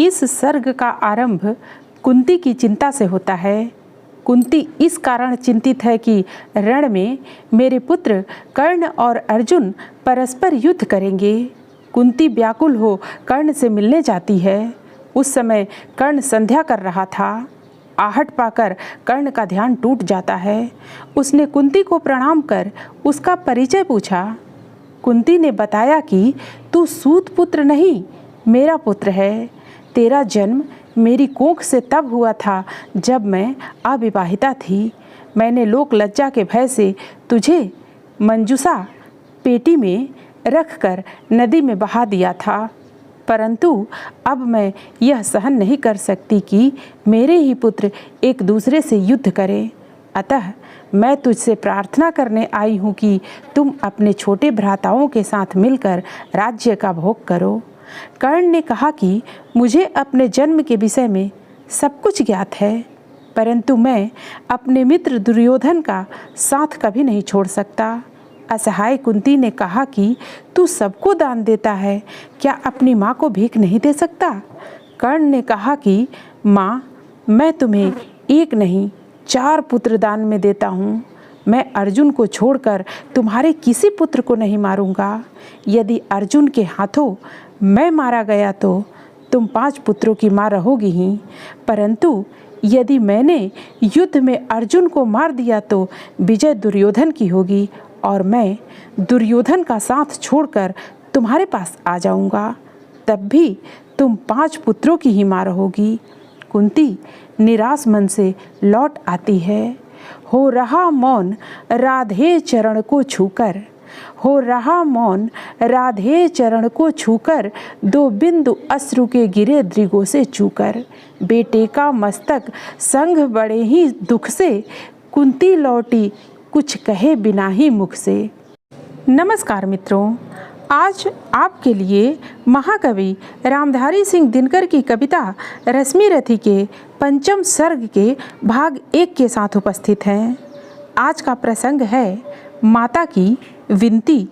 इस सर्ग का आरंभ कुंती की चिंता से होता है। कुंती इस कारण चिंतित है कि रण में मेरे पुत्र कर्ण और अर्जुन परस्पर युद्ध करेंगे। कुंती व्याकुल हो कर्ण से मिलने जाती है। उस समय कर्ण संध्या कर रहा था। आहट पाकर कर्ण का ध्यान टूट जाता है। उसने कुंती को प्रणाम कर उसका परिचय पूछा। कुंती ने बताया कि तू सूत पुत्र नहीं, मेरा पुत्र है। तेरा जन्म मेरी कोख से तब हुआ था जब मैं अविवाहिता थी। मैंने लोक लज्जा के भय से तुझे मंजूषा पेटी में रखकर नदी में बहा दिया था, परंतु अब मैं यह सहन नहीं कर सकती कि मेरे ही पुत्र एक दूसरे से युद्ध करें। अतः मैं तुझसे प्रार्थना करने आई हूँ कि तुम अपने छोटे भ्राताओं के साथ मिलकर राज्य का भोग करो। कर्ण ने कहा कि मुझे अपने जन्म के विषय में सब कुछ ज्ञात है, परंतु मैं अपने मित्र दुर्योधन का साथ कभी नहीं छोड़ सकता। असहाय कुंती ने कहा कि तू सबको दान देता है, क्या अपनी माँ को भीख नहीं दे सकता? कर्ण ने कहा कि माँ, मैं तुम्हें एक नहीं 4 पुत्र दान में देता हूँ। मैं अर्जुन को छोड़कर तुम्हारे किसी पुत्र को नहीं मारूंगा। यदि अर्जुन के हाथों मैं मारा गया तो तुम 5 पुत्रों की माँ रहोगी ही, परंतु यदि मैंने युद्ध में अर्जुन को मार दिया तो विजय दुर्योधन की होगी और मैं दुर्योधन का साथ छोड़कर तुम्हारे पास आ जाऊंगा। तब भी तुम 5 पुत्रों की ही माँ रहोगी। कुंती निराश मन से लौट आती है। हो रहा मौन राधे चरण को छूकर, हो रहा मौन राधे चरण को छूकर, 2 बिंदु अश्रु के गिरे दृगों से चूकर। बेटे का मस्तक संग बड़े ही दुख से, कुंती लौटी कुछ कहे बिना ही मुख से। नमस्कार मित्रों, आज आपके लिए महाकवि रामधारी सिंह दिनकर की कविता रश्मि रथी के 5म सर्ग के भाग 1 के साथ उपस्थित हैं। आज का प्रसंग है माता की विनती।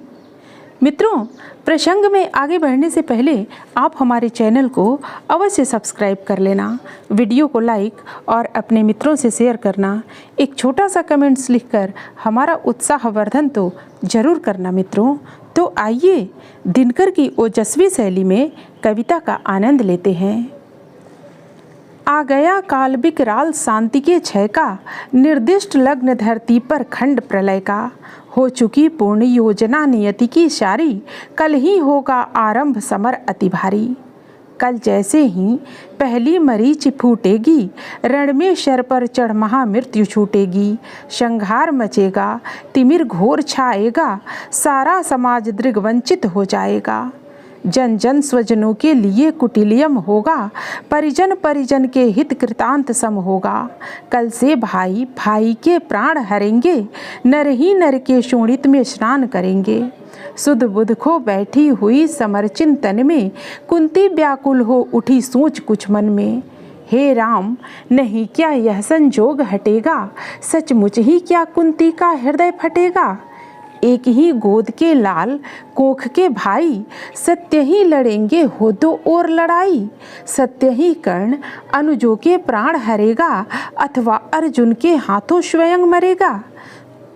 मित्रों, प्रसंग में आगे बढ़ने से पहले आप हमारे चैनल को अवश्य सब्सक्राइब कर लेना, वीडियो को लाइक और अपने मित्रों से शेयर करना, एक छोटा सा कमेंट्स लिखकर हमारा उत्साहवर्धन तो जरूर करना मित्रों। तो आइए दिनकर की ओजस्वी शैली में कविता का आनंद लेते हैं। आ गया काल विकराल शांति के क्षय का, निर्दिष्ट लग्न धरती पर खंड प्रलय का। हो चुकी पूर्ण योजना नियति की सारी, कल ही होगा आरंभ समर अति भारी। कल जैसे ही पहली मरीच फूटेगी, रण में शर पर चढ़ महामृत्यु छूटेगी। संहार मचेगा, तिमिर घोर छाएगा, सारा समाज दृग्वंचित हो जाएगा। जन जन स्वजनों के लिए कुटिलियम होगा, परिजन परिजन के हित कृतांत सम होगा। कल से भाई भाई के प्राण हरेंगे, नर ही नर के शोणित में स्नान करेंगे। सुध बुध खो बैठी हुई समर चिंतन में, कुंती व्याकुल हो उठी सोच कुछ मन में। हे राम, नहीं क्या यह संजोग हटेगा, सचमुच ही क्या कुंती का हृदय फटेगा। एक ही गोद के लाल कोख के भाई, सत्य ही लड़ेंगे हो 2 और लड़ाई। सत्य ही कर्ण अनुजों के प्राण हरेगा, अथवा अर्जुन के हाथों स्वयं मरेगा।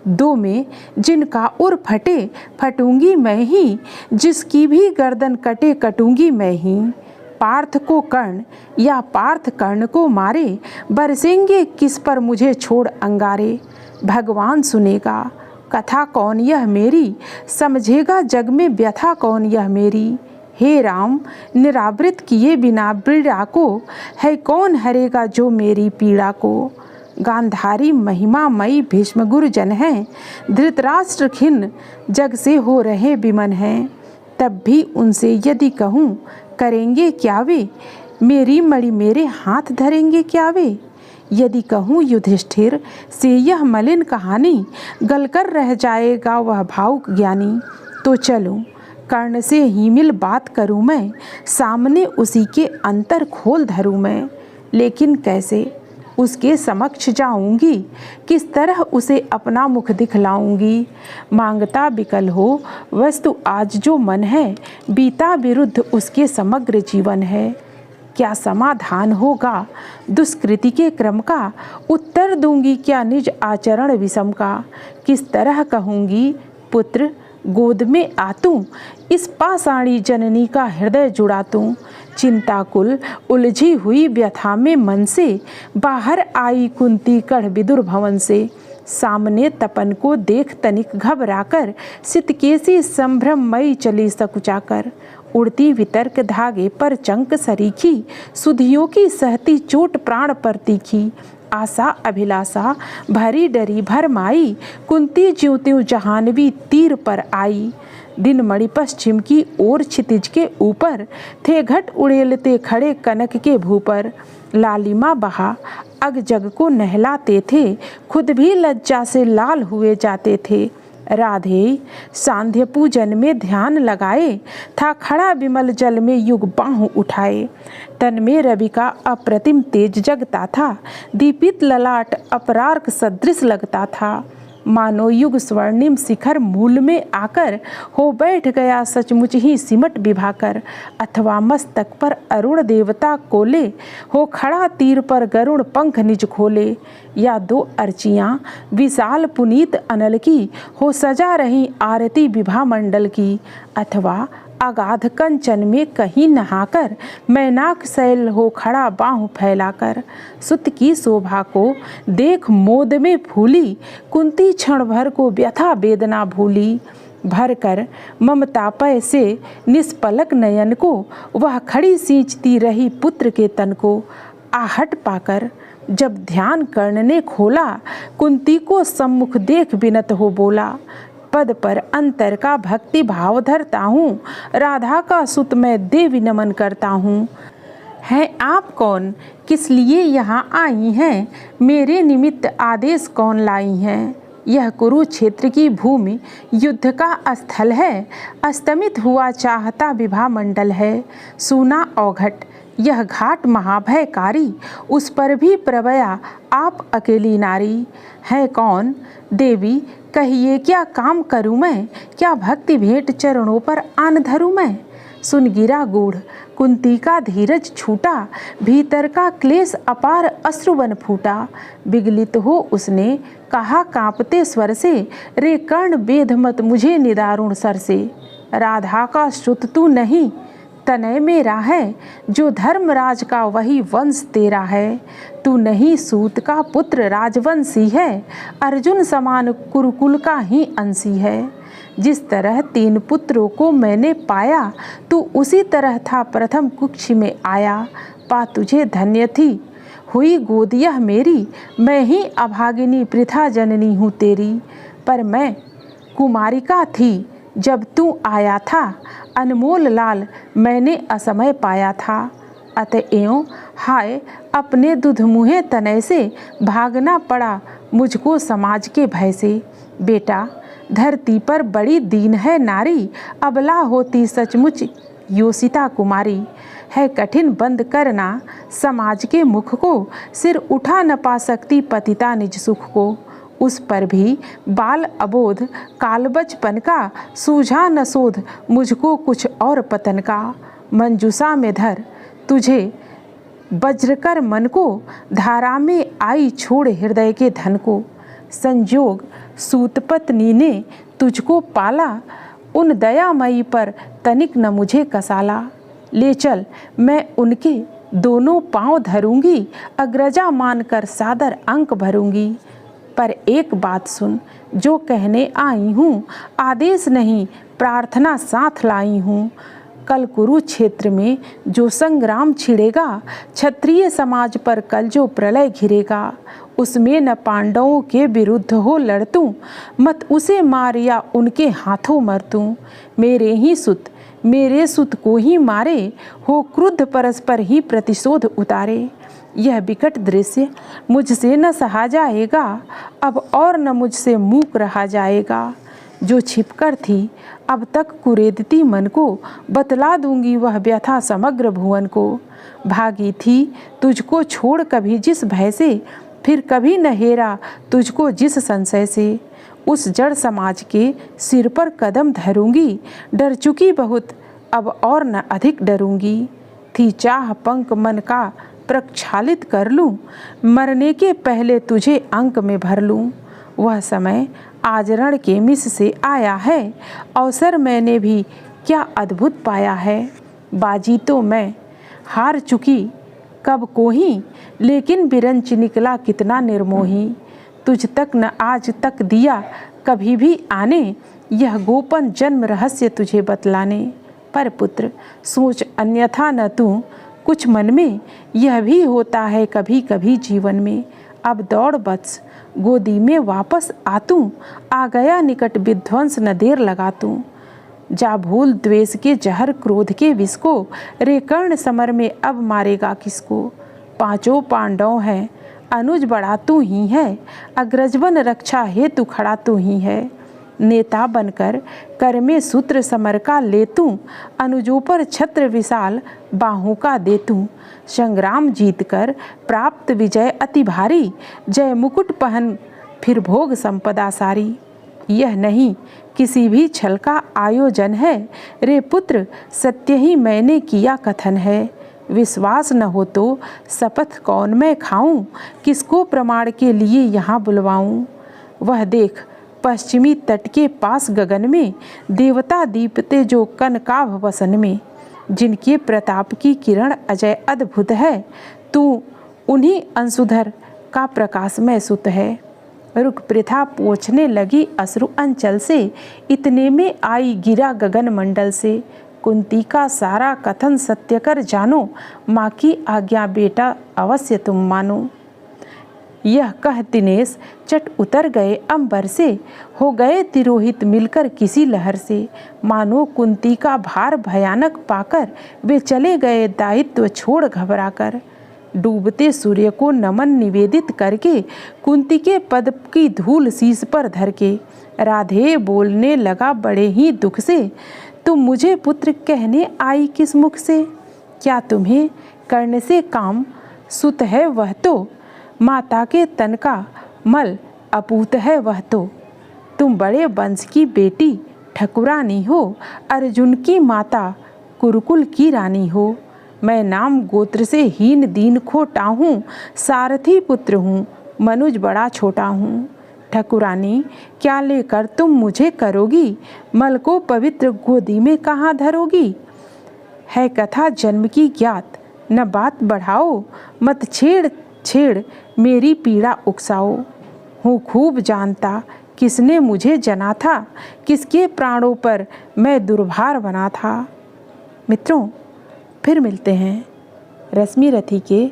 2 में जिनका उर फटे फटूंगी मैं ही, जिसकी भी गर्दन कटे कटूंगी मैं ही। पार्थ को कर्ण या पार्थ कर्ण को मारे, बरसेंगे किस पर मुझे छोड़ अंगारे। भगवान सुनेगा कथा कौन यह मेरी, समझेगा जग में व्यथा कौन यह मेरी। हे राम, निरावृत किए बिना पीड़ा को, है कौन हरेगा जो मेरी पीड़ा को। गांधारी महिमामयी भीष्म गुरुजन हैं, धृतराष्ट्र खिन्न जग से हो रहे विमन हैं। तब भी उनसे यदि कहूँ करेंगे क्या वे, मेरी मणि मेरे हाथ धरेंगे क्या वे। यदि कहूँ युधिष्ठिर से यह मलिन कहानी, गलकर रह जाएगा वह भावुक ज्ञानी। तो चलूँ कर्ण से ही मिल बात करूँ मैं, सामने उसी के अंतर खोल धरूँ मैं। लेकिन कैसे उसके समक्ष जाऊंगी, किस तरह उसे अपना मुख दिखलाऊंगी। मांगता बिकल हो वस्तु आज जो मन है, बीता विरुद्ध उसके समग्र जीवन है। क्या समाधान होगा दुष्कृति के क्रम का, उत्तर दूंगी क्या निज आचरण विषम का। किस तरह कहूँगी पुत्र गोद में आतूं, इस पाषाणी जननी का हृदय जुड़ातूं। चिंताकुल उलझी हुई व्यथा में मन से, बाहर आई कुंती कढ़ विदुर भवन से। सामने तपन को देख तनिक घबराकर, सितकेसी संभ्रममयी चली सकुचाकर। उड़ती वितर्क धागे पर चंक सरीखी, सुधियों की सहती चोट प्राण पर तीखी। आशा अभिलाषा भरी डरी भरमाई, कुंती ज्यों त्यों जहानवी तीर पर आई। दिन मणि पश्चिम की ओर क्षितिज के ऊपर, थे घट उड़ेलते खड़े कनक के भूपर। लालिमा बहा अग जग को नहलाते थे, खुद भी लज्जा से लाल हुए जाते थे। राधे सांध्य पूजन में ध्यान लगाए, था खड़ा विमल जल में युग बाहों उठाए। तन में रवि का अप्रतिम तेज जगता था, दीपित ललाट अपरार्क सदृश लगता था। मानो युग स्वर्णिम शिखर मूल में आकर, हो बैठ गया सचमुच ही सिमट विभाकर। अथवा मस्तक पर अरुण देवता कोले, हो खड़ा तीर पर गरुड़ पंख निज खोले। या दो अर्चियाँ विशाल पुनीत अनल की, हो सजा रही आरती विभा मंडल की। अथवा अगाध कंचन में कहीं नहाकर, मैनाक शैल हो खड़ा बाहों फैलाकर। सुत की शोभा को देख मोद में फूली, कुंती क्षण भर को व्यथा वेदना भूली। भर कर ममता पय से निष्पलक नयन को, वह खड़ी सींचती रही पुत्र के तन को। आहट पाकर जब ध्यान कर्ण ने खोला, कुंती को सम्मुख देख विनत हो बोला। पद पर अंतर का भक्ति भाव धरता हूँ, राधा का सुत मैं देवी नमन करता हूँ। हैं आप कौन, किस लिए यहाँ आई हैं, मेरे निमित्त आदेश कौन लाई हैं। यह कुरुक्षेत्र की भूमि युद्ध का स्थल है, अस्तमित हुआ चाहता विभा मंडल है। सूना औघट यह घाट महाभयकारी, उस पर भी प्रभया आप अकेली नारी। है कौन देवी कहिए क्या काम करूँ मैं, क्या भक्ति भेंट चरणों पर आन धरूँ मैं। सुन गिरा गूढ़ कुंती का धीरज छूटा, भीतर का क्लेश अपार अश्रुवन फूटा। विगलित हो उसने कहा कांपते स्वर से, रे कर्ण वेद मत मुझे निदारुण सर से। राधा का श्रुत तू नहीं तनय मेरा है, जो धर्मराज का वही वंश तेरा है। तू नहीं सूत का पुत्र राजवंशी है, अर्जुन समान कुरुकुल का ही अंशी है। जिस तरह 3 पुत्रों को मैंने पाया, तू उसी तरह था प्रथम कुक्ष में आया। पा तुझे धन्य थी हुई गोद यह मेरी, मैं ही अभागिनी पृथा जननी हूँ तेरी। पर मैं कुमारिका थी जब तू आया था, अनमोल लाल मैंने असमय पाया था। अतएव हाय अपने दुधमुहे तनय से, भागना पड़ा मुझको समाज के भय से। बेटा धरती पर बड़ी दीन है नारी, अबला होती सचमुच योषिता कुमारी। है कठिन बंद करना समाज के मुख को, सिर उठा न पा सकती पतिता निज सुख को। उस पर भी बाल अबोध काल बचपन का, सूझा न शोध मुझको कुछ और पतन का। मंजूषा में धर तुझे वज्र कर मन को, धारा में आई छोड़ हृदय के धन को। संजोग सूत पत्नी ने तुझको पाला, उन दयामयी पर तनिक न मुझे कसाला। ले चल मैं उनके दोनों पांव धरूंगी, अग्रजा मानकर सादर अंक भरूंगी। पर एक बात सुन जो कहने आई हूँ, आदेश नहीं प्रार्थना साथ लाई हूँ। कल कुरुक्षेत्र में जो संग्राम छिड़ेगा, क्षत्रिय समाज पर कल जो प्रलय घिरेगा, उसमें न पांडवों के विरुद्ध हो लड़तूं, मत उसे मार या उनके हाथों मरतूं। मेरे सुत को ही मारे, हो क्रुद्ध परस्पर ही प्रतिशोध उतारे। यह विकट दृश्य मुझसे न सहा जाएगा, अब और न मुझसे मूक रहा जाएगा। जो छिपकर थी अब तक कुरेदती मन को, बतला दूंगी वह व्यथा समग्र भुवन को। भागी थी तुझको छोड़ कभी जिस भय से, फिर कभी न हेरा तुझको जिस संशय से। उस जड़ समाज के सिर पर कदम धरूंगी, डर चुकी बहुत अब और न अधिक डरूंगी। थी चाह पंख मन का प्रक्षालित कर लूं, मरने के पहले तुझे अंक में भर लूं। वह समय आज रण के मिस से आया है, अवसर मैंने भी क्या अद्भुत पाया है। बाजी तो मैं हार चुकी कब को ही, लेकिन बिरंच निकला कितना निर्मोही। तुझ तक न आज तक दिया कभी भी आने, यह गोपन जन्म रहस्य तुझे बतलाने। पर पुत्र सोच अन्यथा न तू कुछ मन में, यह भी होता है कभी कभी जीवन में। अब दौड़ बत्स गोदी में वापस आतूं, आ गया निकट विध्वंस न देर लगातूं। जा भूल द्वेष के जहर क्रोध के विष को, रे कर्ण समर में अब मारेगा किसको। पांचों पांडव हैं अनुज बड़ा तू ही है, अग्रजवन रक्षा हेतु खड़ा तू ही है। नेता बनकर कर में सूत्र समर का लेतूं, अनुजों पर छत्र विशाल बाहों का देतूं। संग्राम जीतकर प्राप्त विजय अति भारी, जय मुकुट पहन फिर भोग संपदा सारी। यह नहीं किसी भी छल का आयोजन है, रे पुत्र सत्य ही मैंने किया कथन है। विश्वास न हो तो शपथ कौन मैं खाऊं, किसको प्रमाण के लिए यहाँ बुलवाऊं। वह देख पश्चिमी तट के पास गगन में, देवता दीपते जो कनकाभ वसन में। जिनके प्रताप की किरण अजय अद्भुत है, तू उन्हीं अंशुधर का प्रकाश में सुत है। रुक प्रथा पोंछने लगी अश्रु अंचल से, इतने में आई गिरा गगन मंडल से। कुंती का सारा कथन सत्य कर जानो, माँ की आज्ञा बेटा अवश्य तुम मानो। यह कह दिनेश चट उतर गए अंबर से, हो गए तिरोहित मिलकर किसी लहर से। मानो कुंती का भार भयानक पाकर, वे चले गए दायित्व छोड़ घबराकर। डूबते सूर्य को नमन निवेदित करके, कुंती के पद की धूल शीश पर धर के। राधे बोलने लगा बड़े ही दुख से, तुम मुझे पुत्र कहने आई किस मुख से। क्या तुम्हें करने से काम सुत है वह तो, माता के तन का मल अपूत है वह तो। तुम बड़े वंश की बेटी ठकुरानी हो, अर्जुन की माता कुरुकुल की रानी हो। मैं नाम गोत्र से हीन दीन खोटा हूँ, सारथी पुत्र हूँ मनुज बड़ा छोटा हूँ। ठकुरानी क्या लेकर तुम मुझे करोगी, मल को पवित्र गोदी में कहाँ धरोगी। है कथा जन्म की ज्ञात न बात बढ़ाओ, मत छेड़ छेड़ मेरी पीड़ा उकसाओ। हूँ खूब जानता किसने मुझे जना था, किसके प्राणों पर मैं दुर्भार बना था। मित्रों फिर मिलते हैं रश्मि रथी के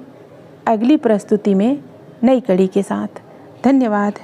अगली प्रस्तुति में नई कड़ी के साथ। धन्यवाद।